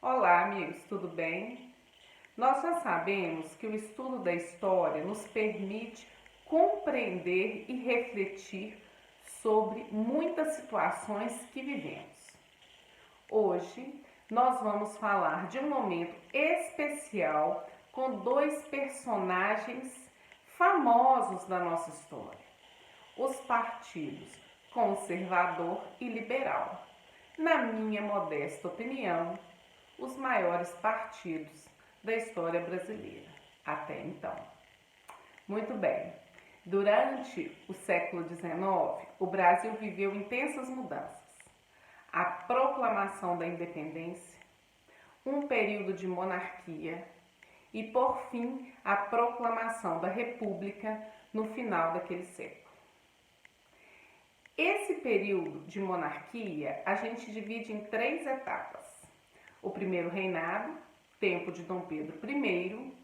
Olá, amigos, tudo bem? Nós já sabemos que o estudo da história nos permite compreender e refletir sobre muitas situações que vivemos. Hoje, nós vamos falar de um momento especial com dois personagens famosos da nossa história: os partidos conservador e liberal. Na minha modesta opinião, os maiores partidos da história brasileira até então. Muito bem, durante o século XIX, o Brasil viveu intensas mudanças. A proclamação da independência, um período de monarquia e, por fim, a proclamação da República no final daquele século. Esse período de monarquia a gente divide em 3 etapas. O primeiro reinado, tempo de Dom Pedro I,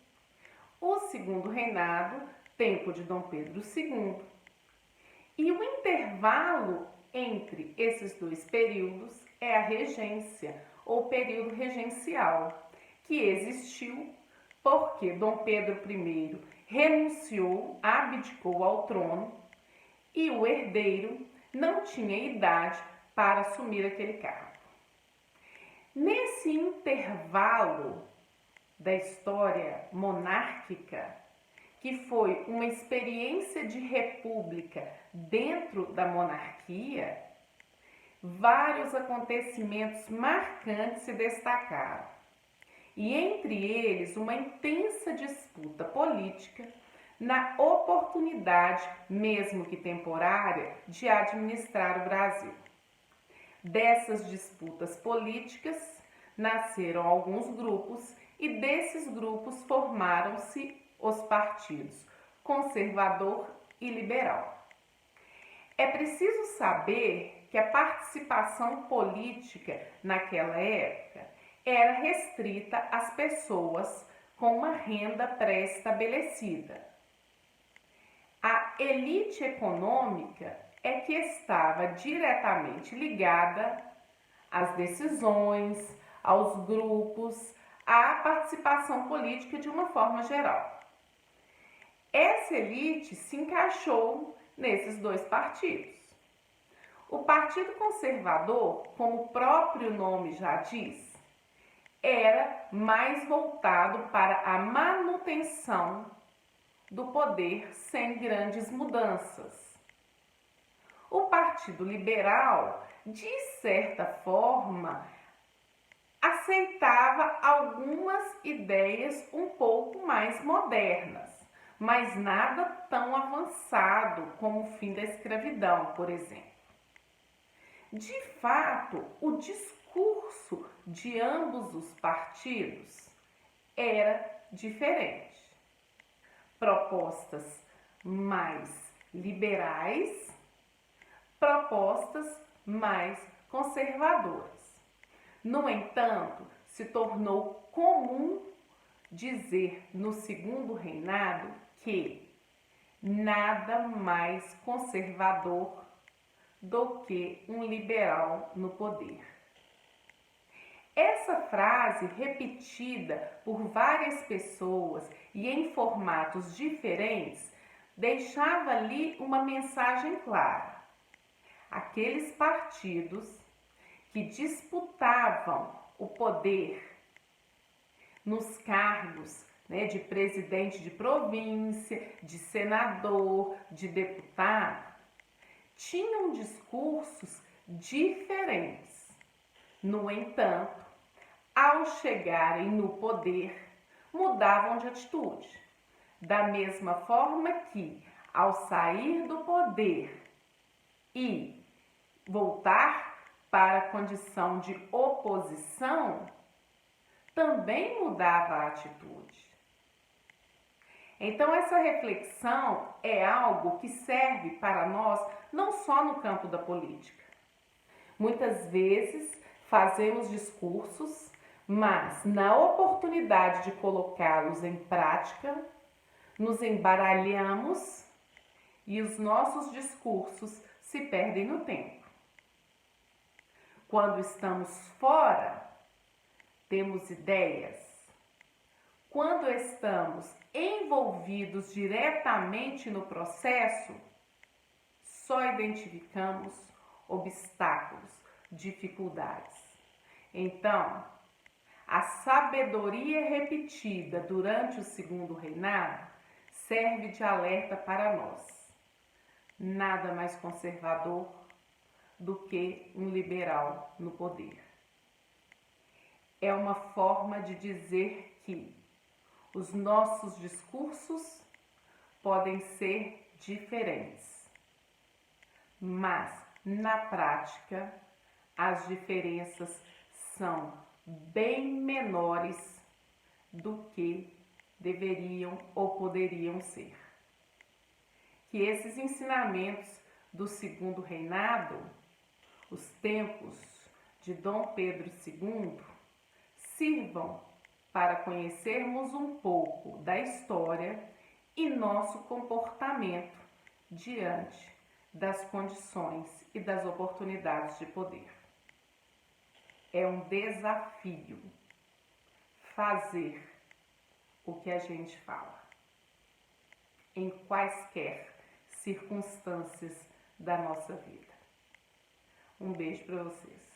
o segundo reinado, tempo de Dom Pedro II, e o intervalo entre esses dois períodos é a regência, ou período regencial, que existiu porque Dom Pedro I renunciou, abdicou ao trono e o herdeiro não tinha idade para assumir aquele cargo. Nesse intervalo da história monárquica, que foi uma experiência de república dentro da monarquia, vários acontecimentos marcantes se destacaram. E entre eles, uma intensa disputa política na oportunidade, mesmo que temporária, de administrar o Brasil. Dessas disputas políticas nasceram alguns grupos e desses grupos formaram-se os partidos conservador e liberal. É preciso saber que a participação política naquela época era restrita às pessoas com uma renda pré-estabelecida. A elite econômica é que estava diretamente ligada às decisões, aos grupos, à participação política de uma forma geral. Essa elite se encaixou nesses dois partidos. O Partido Conservador, como o próprio nome já diz, era mais voltado para a manutenção do poder sem grandes mudanças. O Partido Liberal, de certa forma, aceitava algumas ideias um pouco mais modernas, mas nada tão avançado como o fim da escravidão, por exemplo. De fato, o discurso de ambos os partidos era diferente. Propostas mais liberais, propostas mais conservadoras. No entanto, se tornou comum dizer no segundo reinado que nada mais conservador do que um liberal no poder. Essa frase, repetida por várias pessoas e em formatos diferentes, deixava ali uma mensagem clara. Aqueles partidos que disputavam o poder nos cargos de presidente de província, de senador, de deputado, tinham discursos diferentes. No entanto, ao chegarem no poder, mudavam de atitude. Da mesma forma que, ao sair do poder e voltar para a condição de oposição, também mudava a atitude. Então, essa reflexão é algo que serve para nós não só no campo da política. Muitas vezes fazemos discursos, mas na oportunidade de colocá-los em prática, nos embaralhamos e os nossos discursos se perdem no tempo. Quando estamos fora Temos ideias? Quando estamos envolvidos diretamente no processo, só identificamos obstáculos, dificuldades. Então, a sabedoria repetida durante o segundo reinado serve de alerta para nós. Nada mais conservador do que um liberal no poder. É uma forma de dizer que os nossos discursos podem ser diferentes, mas na prática as diferenças são bem menores do que deveriam ou poderiam ser. Que esses ensinamentos do segundo reinado, os tempos de Dom Pedro II, sirvam para conhecermos um pouco da história e nosso comportamento diante das condições e das oportunidades de poder. É um desafio fazer o que a gente fala, em quaisquer circunstâncias da nossa vida. Um beijo para vocês.